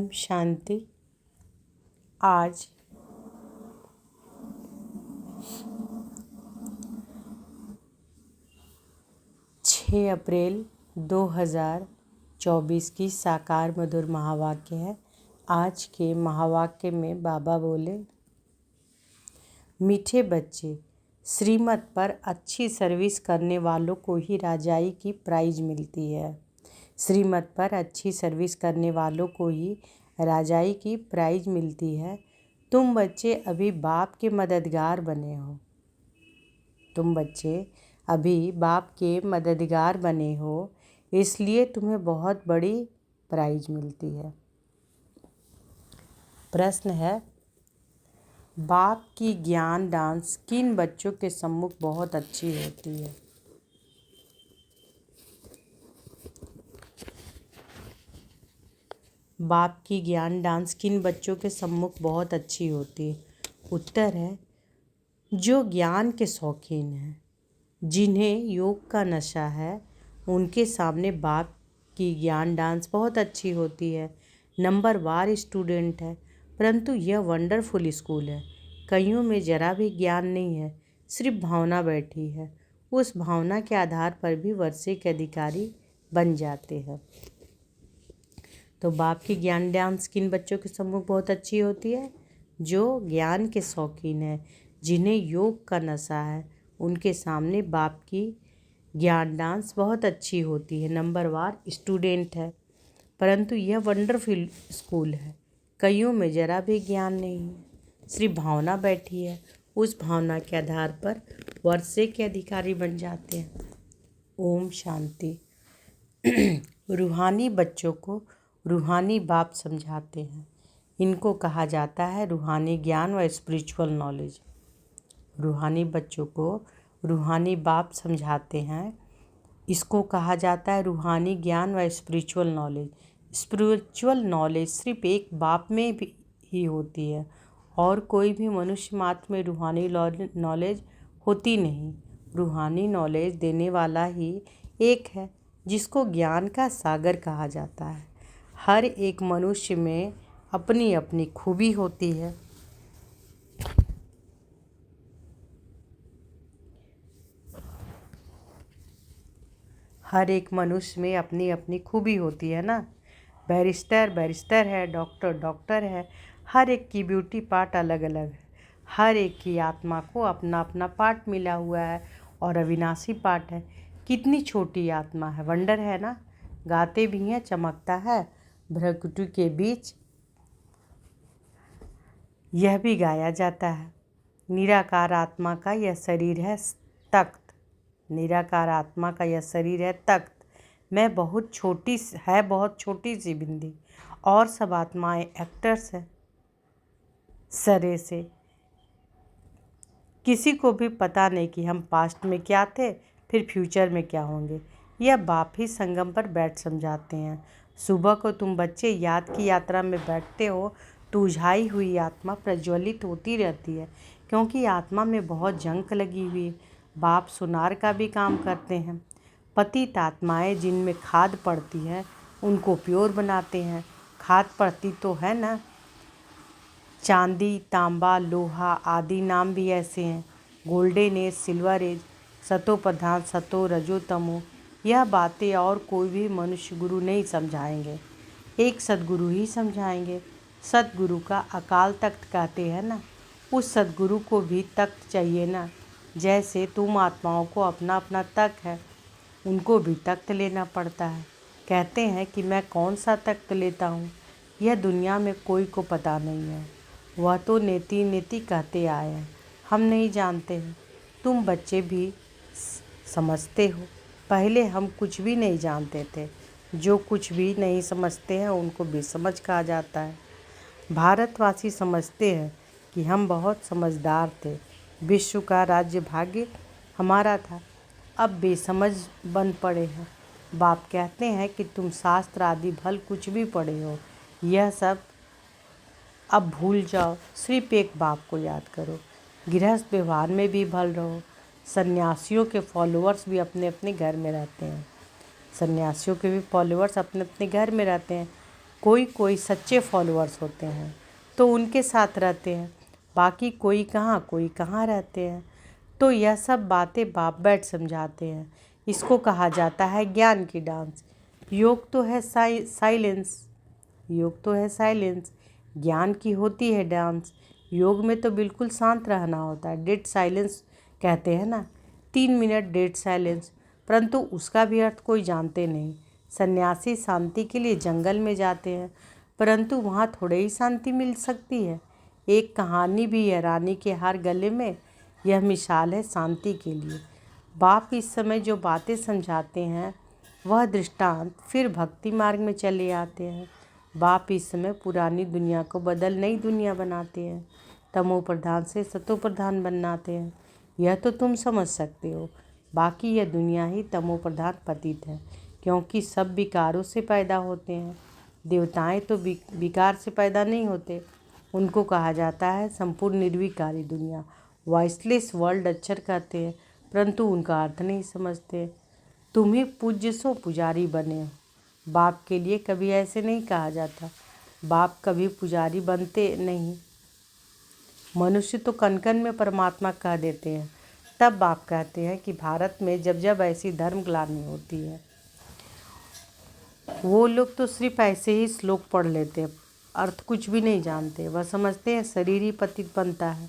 ओम शांति। आज 6 अप्रैल 2024 की साकार मधुर महावाक्य है। आज के महावाक्य में बाबा बोले, मीठे बच्चे, श्रीमत पर अच्छी सर्विस करने वालों को ही राजाई की प्राइज मिलती है। श्रीमत पर अच्छी सर्विस करने वालों को ही राजाई की प्राइज मिलती है। तुम बच्चे अभी बाप के मददगार बने हो। तुम बच्चे अभी बाप के मददगार बने हो, इसलिए तुम्हें बहुत बड़ी प्राइज मिलती है। प्रश्न है, बाप की ज्ञान डांस किन बच्चों के सम्मुख बहुत अच्छी होती है? बाप की ज्ञान डांस किन बच्चों के सम्मुख बहुत अच्छी होती है? उत्तर है, जो ज्ञान के शौकीन हैं, जिन्हें योग का नशा है, उनके सामने बाप की ज्ञान डांस बहुत अच्छी होती है। नंबर वार स्टूडेंट है, परंतु यह वंडरफुल स्कूल है। कईयों में जरा भी ज्ञान नहीं है, सिर्फ भावना बैठी है। उस भावना के आधार पर भी वर्षे के अधिकारी बन जाते हैं। तो बाप की ज्ञान डांस किन बच्चों के सम्मुख बहुत अच्छी होती है? जो ज्ञान के शौकीन है, जिन्हें योग का नशा है, उनके सामने बाप की ज्ञान डांस बहुत अच्छी होती है। नंबर वार स्टूडेंट है, परंतु यह वंडरफुल स्कूल है। कईयों में जरा भी ज्ञान नहीं है, सिर्फ भावना बैठी है। उस भावना के आधार पर वर्षे के अधिकारी बन जाते हैं। ओम शांति। रूहानी बच्चों को रूहानी बाप समझाते हैं। इनको कहा जाता है रूहानी ज्ञान व स्पिरिचुअल नॉलेज। रूहानी बच्चों को रूहानी बाप समझाते हैं। इसको कहा जाता है रूहानी ज्ञान व स्पिरिचुअल नॉलेज। स्पिरिचुअल नॉलेज सिर्फ एक बाप में भी ही होती है और कोई भी मनुष्य मात्र में रूहानी नॉलेज होती नहीं। रूहानी नॉलेज देने वाला ही एक है, जिसको ज्ञान का सागर कहा जाता है। हर एक मनुष्य में अपनी अपनी खूबी होती है। हर एक मनुष्य में अपनी अपनी खूबी होती है ना। बैरिस्टर है, डॉक्टर है। हर एक की ब्यूटी पार्ट अलग अलग है। हर एक की आत्मा को अपना अपना पार्ट मिला हुआ है और अविनाशी पार्ट है। कितनी छोटी आत्मा है, वंडर है ना। गाते भी हैं, चमकता है भ्रकुटी के बीच, यह भी गाया जाता है। निराकार आत्मा का यह शरीर है तख्त। निराकार आत्मा का यह शरीर है तख्त। मैं बहुत छोटी सी बिंदी, और सब आत्माएं एक्टर्स हैं। सरे से किसी को भी पता नहीं कि हम पास्ट में क्या थे, फिर फ्यूचर में क्या होंगे। यह बाप ही संगम पर बैठ समझाते हैं। सुबह को तुम बच्चे याद की यात्रा में बैठते हो तो उझाई हुई आत्मा प्रज्वलित होती रहती है, क्योंकि आत्मा में बहुत जंग लगी हुई है। बाप सुनार का भी काम करते हैं। पतित आत्माएं जिनमें खाद पड़ती है, उनको प्योर बनाते हैं। खाद पड़ती तो है ना। चांदी, तांबा, लोहा आदि नाम भी ऐसे हैं। गोल्डन एज, सिल्वर एज, सतो प्रधान, सतो रजो तमो, यह बातें और कोई भी मनुष्य गुरु नहीं समझाएंगे, एक सद्गुरु ही समझाएंगे। सद्गुरु का अकाल तख्त कहते हैं ना। उस सद्गुरु को भी तख्त चाहिए ना। जैसे तुम आत्माओं को अपना अपना तख्त है, उनको भी तख्त लेना पड़ता है। कहते हैं कि मैं कौन सा तख्त लेता हूँ, यह दुनिया में कोई को पता नहीं है। वह तो नेति नेति कहते आए हैं, हम नहीं जानते हैं। तुम बच्चे भी समझते हो। पहले हम कुछ भी नहीं जानते थे। जो कुछ भी नहीं समझते हैं उनको बेसमझ कहा जाता है। भारतवासी समझते हैं कि हम बहुत समझदार थे। विश्व का राज्य भाग्य हमारा था, अब बेसमझ बन पड़े हैं। बाप कहते हैं कि तुम शास्त्र आदि भल कुछ भी पढ़े हो, यह सब अब भूल जाओ, सिर्फ एक बाप को याद करो। गृहस्थ व्यवहार में भी भल रहो। सन्यासियों के फॉलोअर्स भी अपने अपने घर में रहते हैं। सन्यासियों के भी फॉलोअर्स अपने अपने घर में रहते हैं। कोई कोई सच्चे फॉलोअर्स होते हैं तो उनके साथ रहते हैं, बाकी कोई कहाँ रहते हैं। तो यह सब बातें बाप बैठ समझाते हैं। इसको कहा जाता है ज्ञान की डांस। योग तो है साइलेंस, योग तो है साइलेंस, ज्ञान की होती है डांस। योग में तो बिल्कुल शांत रहना होता है, डेड साइलेंस कहते हैं ना, 3 मिनट डेड साइलेंस। परंतु उसका भी अर्थ कोई जानते नहीं। सन्यासी शांति के लिए जंगल में जाते हैं, परंतु वहाँ थोड़े ही शांति मिल सकती है। एक कहानी भी है, रानी के हार गले में। यह मिसाल है शांति के लिए। बाप इस समय जो बातें समझाते हैं वह दृष्टांत फिर भक्ति मार्ग में चले आते हैं। बाप इस समय पुरानी दुनिया को बदल नई दुनिया बनाते हैं, तमो प्रधान से सतो प्रधान बनाते हैं। यह तो तुम समझ सकते हो। बाकी यह दुनिया ही तमो प्रधान पतित है, क्योंकि सब विकारों से पैदा होते हैं। देवताएं तो विकार से पैदा नहीं होते। उनको कहा जाता है संपूर्ण निर्विकारी दुनिया, वॉइसलेस वर्ल्ड अक्षर कहते हैं, परंतु उनका अर्थ नहीं समझते। तुम ही पूज्य सो पुजारी बने हो। बाप के लिए कभी ऐसे नहीं कहा जाता। बाप कभी पुजारी बनते नहीं। मनुष्य तो कन कन में परमात्मा कह देते हैं। तब बाप कहते हैं कि भारत में जब जब ऐसी धर्म ग्लानि होती है, वो लोग तो सिर्फ ऐसे ही श्लोक पढ़ लेते हैं, अर्थ कुछ भी नहीं जानते। वह समझते हैं शरीर ही पतित बनता है,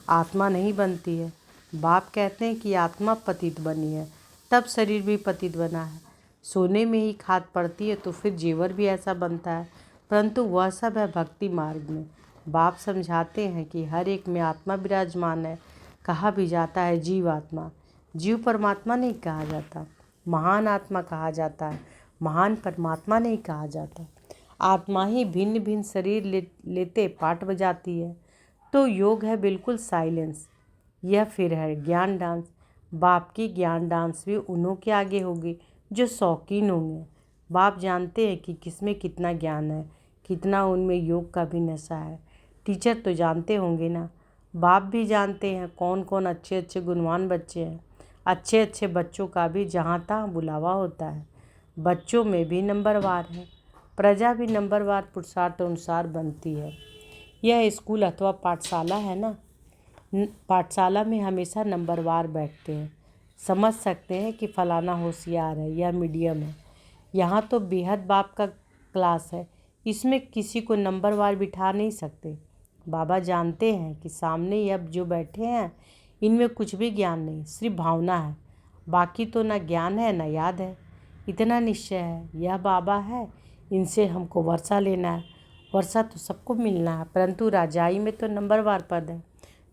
आत्मा नहीं बनती है। बाप कहते हैं कि आत्मा पतित बनी है, तब शरीर भी पतित बना है। सोने में ही खाद पड़ती है तो फिर जेवर भी ऐसा बनता है, परंतु वह सब है भक्ति मार्ग में। बाप समझाते हैं कि हर एक में आत्मा विराजमान है। कहा भी जाता है जीव आत्मा। जीव परमात्मा नहीं कहा जाता, महान आत्मा कहा जाता है, महान परमात्मा नहीं कहा जाता। आत्मा ही भिन्न भिन्न शरीर लेते पाठ बजाती है। तो योग है बिल्कुल साइलेंस। यह फिर है ज्ञान डांस। बाप की ज्ञान डांस भी उन्हों के आगे होगी जो शौकीन होंगे। बाप जानते हैं कि किसमें कितना ज्ञान है, कितना उनमें योग का भी नशा है। टीचर तो जानते होंगे ना। बाप भी जानते हैं कौन कौन अच्छे अच्छे गुणवान बच्चे हैं। अच्छे अच्छे बच्चों का भी जहाँ तहाँ बुलावा होता है। बच्चों में भी नंबरवार है। प्रजा भी नंबरवार पुरुषार्थ अनुसार बनती है। यह स्कूल अथवा पाठशाला है ना। पाठशाला में हमेशा नंबरवार बैठते हैं। समझ सकते हैं कि फलाना होशियार है या मीडियम है। यहाँ तो बेहद बाप का क्लास है, इसमें किसी को नंबरवार बिठा नहीं सकते। बाबा जानते हैं कि सामने अब जो बैठे हैं इनमें कुछ भी ज्ञान नहीं, सिर्फ भावना है। बाकी तो ना ज्ञान है ना याद है। इतना निश्चय है, यह बाबा है, इनसे हमको वर्षा लेना है। वर्षा तो सबको मिलना है, परंतु राजाई में तो नंबरवार पद है।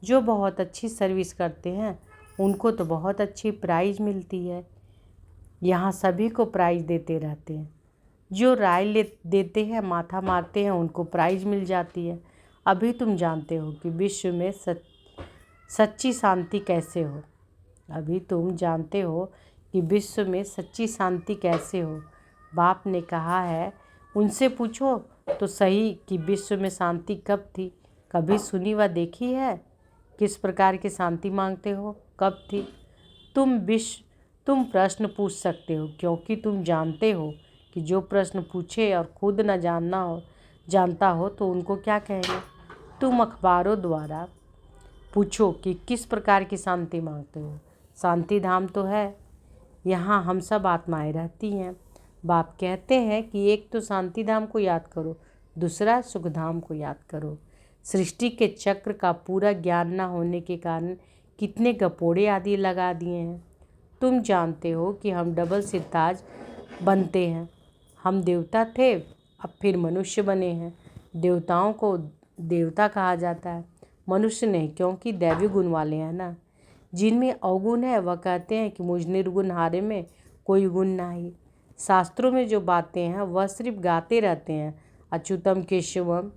जो बहुत अच्छी सर्विस करते हैं उनको तो बहुत अच्छी प्राइज मिलती है। यहाँ सभी को प्राइज देते रहते हैं। जो राय देते हैं, माथा मारते हैं, उनको प्राइज मिल जाती है। अभी तुम जानते हो कि विश्व में सच्ची शांति कैसे हो। अभी तुम जानते हो कि विश्व में सच्ची शांति कैसे हो। बाप ने कहा है उनसे पूछो तो सही कि विश्व में शांति कब थी। कभी सुनी व देखी है? किस प्रकार की शांति मांगते हो, कब थी? तुम प्रश्न पूछ सकते हो, क्योंकि तुम जानते हो कि जो प्रश्न पूछे और खुद न जानता हो तो उनको क्या कहेंगे। तुम अखबारों द्वारा पूछो कि किस प्रकार की शांति मांगते हो। शांति धाम तो है, यहाँ हम सब आत्माएं रहती हैं। बाप कहते हैं कि एक तो शांति धाम को याद करो, दूसरा सुख धाम को याद करो। सृष्टि के चक्र का पूरा ज्ञान न होने के कारण कितने गपोड़े आदि लगा दिए हैं। तुम जानते हो कि हम डबल सिरताज बनते हैं। हम देवता थे, अब फिर मनुष्य बने हैं। देवताओं को देवता कहा जाता है, मनुष्य नहीं, क्योंकि दैवी गुण वाले हैं ना। जिनमें अवगुण है वह कहते हैं कि मुझ निर्गुण हारे में कोई गुण नहीं। शास्त्रों में जो बातें हैं वह सिर्फ गाते रहते हैं, अच्युतम केशवम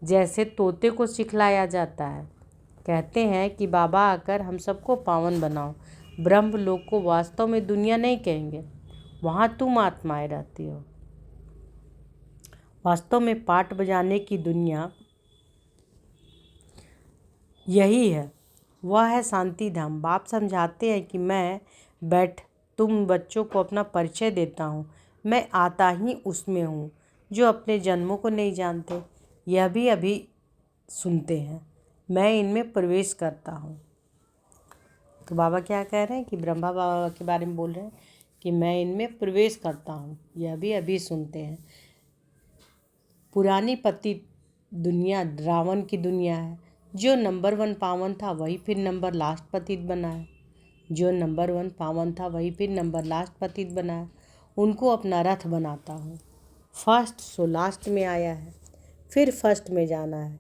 जैसे तोते को सिखलाया जाता है। कहते हैं कि बाबा आकर हम सबको पावन बनाओ। ब्रह्म लोक को वास्तव में दुनिया नहीं कहेंगे, वहाँ तुम आत्माएं रहती हो। वास्तव में पाठ बजाने की दुनिया यही है, वह है शांति धाम। बाप समझाते हैं कि मैं तुम बच्चों को अपना परिचय देता हूँ, मैं आता ही उसमें हूँ। जो अपने जन्मों को नहीं जानते, यह भी अभी सुनते हैं। मैं इनमें प्रवेश करता हूँ। तो बाबा क्या कह रहे हैं कि ब्रह्मा बाबा के बारे में बोल रहे हैं कि मैं इनमें प्रवेश करता हूँ, यह भी अभी सुनते हैं। पुरानी पतित दुनिया रावण की दुनिया है। जो नंबर 1 पावन था वही फिर नंबर लास्ट पतित बना है। जो नंबर 1 पावन था वही फिर नंबर लास्ट पतित बना है। उनको अपना रथ बनाता हूँ। फर्स्ट सो लास्ट में आया है, फिर फर्स्ट में जाना है।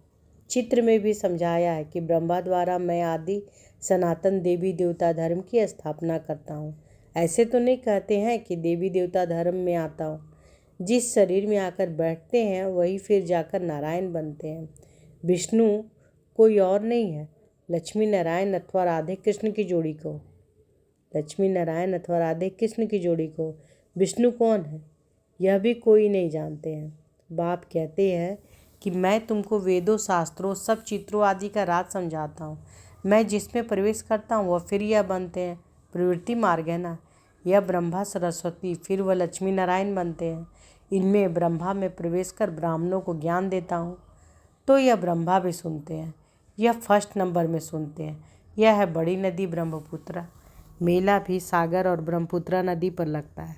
चित्र में भी समझाया है कि ब्रह्मा द्वारा मैं आदि सनातन देवी देवता धर्म की स्थापना करता हूँ। ऐसे तो नहीं कहते हैं कि देवी देवता धर्म में आता हूँ। जिस शरीर में आकर बैठते हैं वही फिर जाकर नारायण बनते हैं। विष्णु कोई और नहीं है, लक्ष्मी नारायण अथवा राधे कृष्ण की जोड़ी को। लक्ष्मी नारायण अथवा राधे कृष्ण की जोड़ी को विष्णु कौन है, यह भी कोई नहीं जानते हैं। बाप कहते हैं कि मैं तुमको वेदों, शास्त्रों, सब चित्रों आदि का राज समझाता हूँ। मैं जिसमें प्रवेश करता हूँ वह फिर यह बनते हैं। प्रवृत्ति मार्ग है ना, यह ब्रह्मा सरस्वती फिर वह लक्ष्मी नारायण बनते हैं। इनमें ब्रह्मा में प्रवेश कर ब्राह्मणों को ज्ञान देता हूँ तो यह ब्रह्मा भी सुनते हैं। यह फर्स्ट नंबर में सुनते हैं। यह है बड़ी नदी ब्रह्मपुत्रा। मेला भी सागर और ब्रह्मपुत्रा नदी पर लगता है।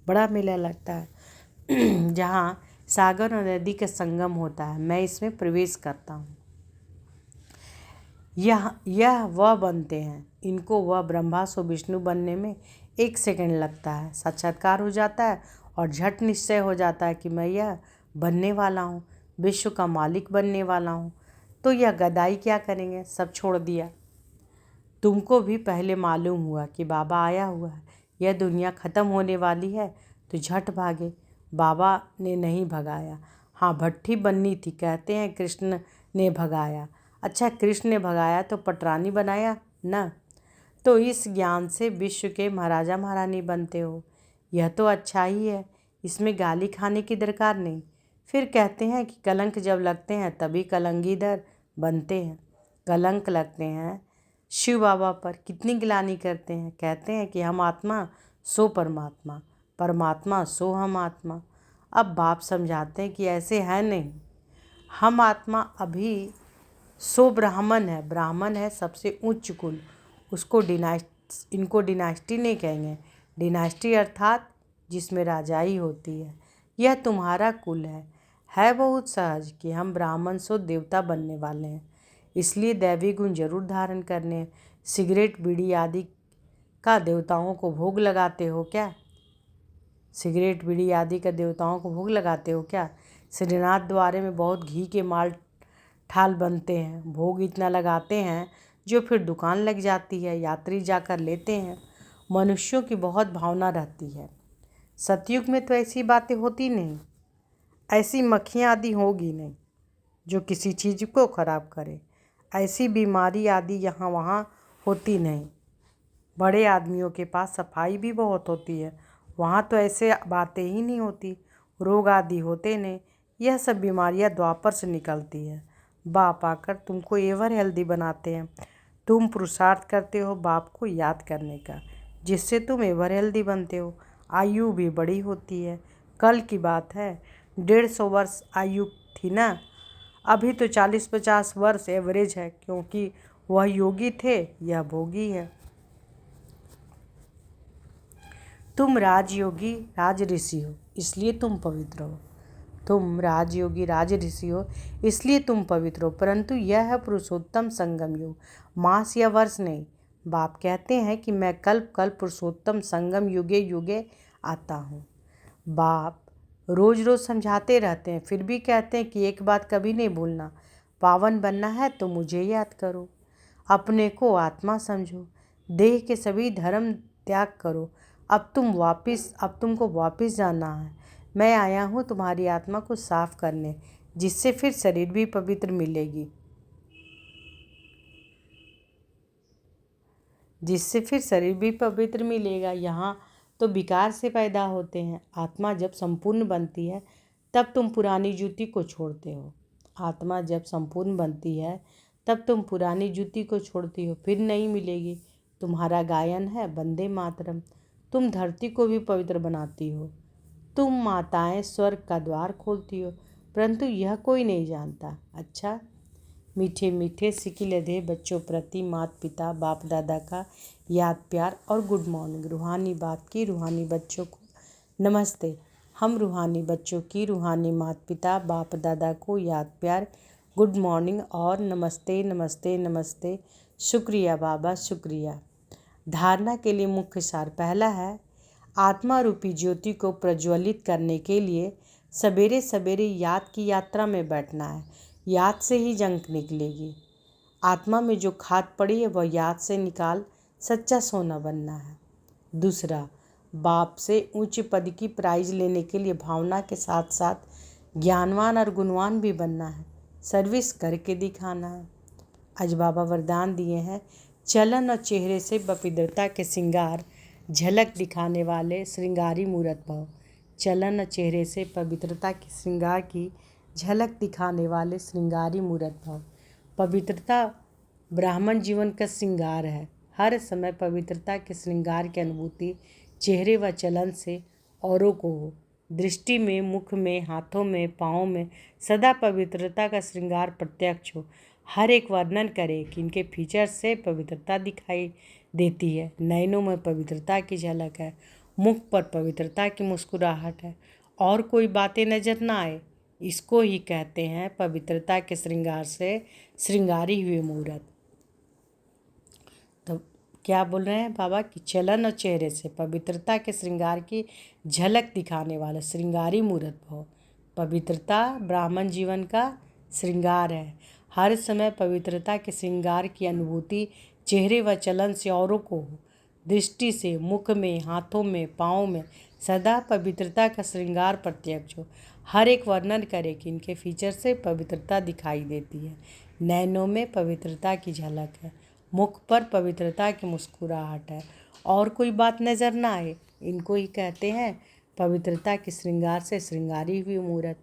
बड़ा मेला लगता है जहाँ सागर और नदी का संगम होता है। मैं इसमें प्रवेश करता हूँ। यह वह बनते हैं। इनको वह ब्रह्मा सो विष्णु बनने में 1 सेकंड लगता है। साक्षात्कार हो जाता है और झट निश्चय हो जाता है कि मैं यह बनने वाला हूँ, विश्व का मालिक बनने वाला हूँ। तो यह गदाई क्या करेंगे, सब छोड़ दिया। तुमको भी पहले मालूम हुआ कि बाबा आया हुआ है, यह दुनिया ख़त्म होने वाली है, तो झट भागे। बाबा ने नहीं भगाया, हाँ भट्ठी बननी थी, कहते हैं कृष्ण ने भगाया। अच्छा, कृष्ण ने भगाया तो पटरानी बनाया ना। तो इस ज्ञान से विश्व के महाराजा महारानी बनते हो, यह तो अच्छा ही है, इसमें गाली खाने की दरकार नहीं। फिर कहते हैं कि कलंक जब लगते हैं तभी कलंगीधर बनते हैं। कलंक लगते हैं शिव बाबा पर, कितनी गिलानी करते हैं। कहते हैं कि हम आत्मा सो परमात्मा, परमात्मा सो हम आत्मा। अब बाप समझाते हैं कि ऐसे है नहीं। हम आत्मा अभी सो ब्राह्मण है। ब्राह्मण है सबसे उच्च कुल, उसको इनको डिनास्टी नहीं कहेंगे। डिनास्टी अर्थात जिसमें राजाई होती है। यह तुम्हारा कुल है बहुत सहज कि हम ब्राह्मण सो देवता बनने वाले हैं, इसलिए दैवी गुण जरूर धारण करने। सिगरेट बीड़ी आदि का देवताओं को भोग लगाते हो क्या? सिगरेट बीड़ी आदि का देवताओं को भोग लगाते हो क्या? श्रीनाथ द्वारे में बहुत घी के माल ठाल बनते हैं, भोग इतना लगाते हैं जो फिर दुकान लग जाती है, यात्री जाकर लेते हैं। मनुष्यों की बहुत भावना रहती है। सतयुग में तो ऐसी बातें होती नहीं, ऐसी मक्खियाँ आदि होगी नहीं जो किसी चीज़ को खराब करे। ऐसी बीमारी आदि यहाँ वहाँ होती नहीं। बड़े आदमियों के पास सफाई भी बहुत होती है, वहाँ तो ऐसे बातें ही नहीं होती, रोग आदि होते नहीं। यह सब बीमारियाँ द्वापर से निकलती है। बाप आकर तुमको एवर हेल्दी बनाते हैं। तुम पुरुषार्थ करते हो बाप को याद करने का, जिससे तुम एवर हेल्दी बनते हो। आयु भी बड़ी होती है। कल की बात है, 150 वर्ष आयु थी ना, अभी तो 40-50 वर्ष एवरेज है, क्योंकि वह योगी थे, यह भोगी है। तुम राजयोगी राज ऋषि हो, इसलिए तुम पवित्र हो। तुम राजयोगी राज ऋषि हो, इसलिए तुम पवित्र हो। परंतु यह है पुरुषोत्तम संगम युग, मास या वर्ष नहीं। बाप कहते हैं कि मैं कल्प कल्प पुरुषोत्तम संगम युगे युगे आता हूँ। बाप रोज रोज समझाते रहते हैं, फिर भी कहते हैं कि एक बात कभी नहीं भूलना, पावन बनना है तो मुझे याद करो। अपने को आत्मा समझो, देह के सभी धर्म त्याग करो। अब तुमको वापस जाना है। मैं आया हूँ तुम्हारी आत्मा को साफ करने, जिससे फिर शरीर भी पवित्र मिलेगी, जिससे फिर शरीर भी पवित्र मिलेगा। यहाँ तो विकार से पैदा होते हैं। आत्मा जब संपूर्ण बनती है तब तुम पुरानी जूती को छोड़ते हो। आत्मा जब संपूर्ण बनती है तब तुम पुरानी जूती को छोड़ती हो, फिर नहीं मिलेगी। तुम्हारा गायन है वंदे मातरम। तुम धरती को भी पवित्र बनाती हो। तुम माताएं स्वर्ग का द्वार खोलती हो, परंतु यह कोई नहीं जानता। अच्छा, मीठे मीठे सिकिलधे बच्चों प्रति माता पिता बाप दादा का याद प्यार और गुड मॉर्निंग। रूहानी बाप की रूहानी बच्चों को नमस्ते। हम रूहानी बच्चों की रूहानी माता पिता बाप दादा को याद प्यार, गुड मॉर्निंग और नमस्ते नमस्ते नमस्ते। शुक्रिया बाबा, शुक्रिया। धारणा के लिए मुख्य सार पहला है, आत्मा रूपी ज्योति को प्रज्वलित करने के लिए सवेरे सवेरे याद की यात्रा में बैठना है। याद से ही जंग निकलेगी। आत्मा में जो खाद पड़ी है वह याद से निकाल सच्चा सोना बनना है। दूसरा, बाप से उच्च पद की प्राइज लेने के लिए भावना के साथ साथ ज्ञानवान और गुणवान भी बनना है। सर्विस करके दिखाना है। आज बाबा वरदान दिए हैं, चलन और चेहरे से पवित्रता के श्रृंगार झलक दिखाने वाले श्रृंगारी मूर्त भव। चलन और चेहरे से पवित्रता के श्रृंगार की झलक दिखाने वाले श्रृंगारी मूर्त भव। पवित्रता ब्राह्मण जीवन का श्रृंगार है। हर समय पवित्रता के श्रृंगार की अनुभूति चेहरे व चलन से औरों को हो। दृष्टि में, मुख में, हाथों में, पाँव में सदा पवित्रता का श्रृंगार प्रत्यक्ष हो। हर एक वर्णन करे कि इनके फीचर से पवित्रता दिखाई देती है। नयनों में पवित्रता की झलक है, मुख पर पवित्रता की मुस्कुराहट है, और कोई बातें नजर ना आए। इसको ही कहते हैं पवित्रता के श्रृंगार से श्रृंगारी हुए मूर्त। तो क्या बोल रहे हैं बाबा कि चलन और चेहरे से पवित्रता के श्रृंगार की झलक दिखाने वाला श्रृंगारी मूर्त भव। पवित्रता ब्राह्मण जीवन का श्रृंगार है। हर समय पवित्रता के श्रृंगार की अनुभूति चेहरे व चलन से औरों को हो। दृष्टि से, मुख में, हाथों में, पाँव में सदा पवित्रता का श्रृंगार प्रत्यक्ष हो। हर एक वर्णन करे कि इनके फीचर से पवित्रता दिखाई देती है। नैनों में पवित्रता की झलक है, मुख पर पवित्रता की मुस्कुराहट है, और कोई बात नजर ना आए। इनको ही कहते हैं पवित्रता के श्रृंगार से श्रृंगारी हुई मूर्त।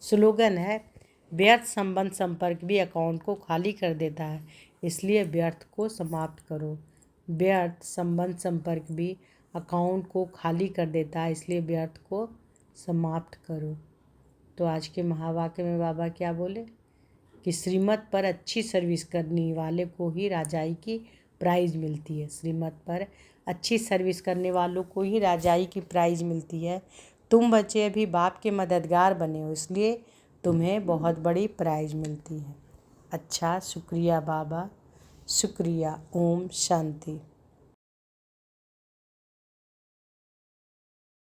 स्लोगन है, व्यर्थ संबंध संपर्क भी अकाउंट को खाली कर देता है, इसलिए व्यर्थ को समाप्त करो। व्यर्थ संबंध संपर्क भी अकाउंट को खाली कर देता है, इसलिए व्यर्थ को समाप्त करो। तो आज के महावाक्य में बाबा क्या बोले कि श्रीमत पर अच्छी सर्विस करने वाले को ही राजाई की प्राइज़ मिलती है। श्रीमत पर अच्छी सर्विस करने वालों को ही राजाई की प्राइज़ मिलती है। तुम बच्चे अभी बाप के मददगार बने हो, इसलिए तुम्हें बहुत बड़ी प्राइज़ मिलती है। अच्छा, शुक्रिया बाबा, शुक्रिया। ओम शांति।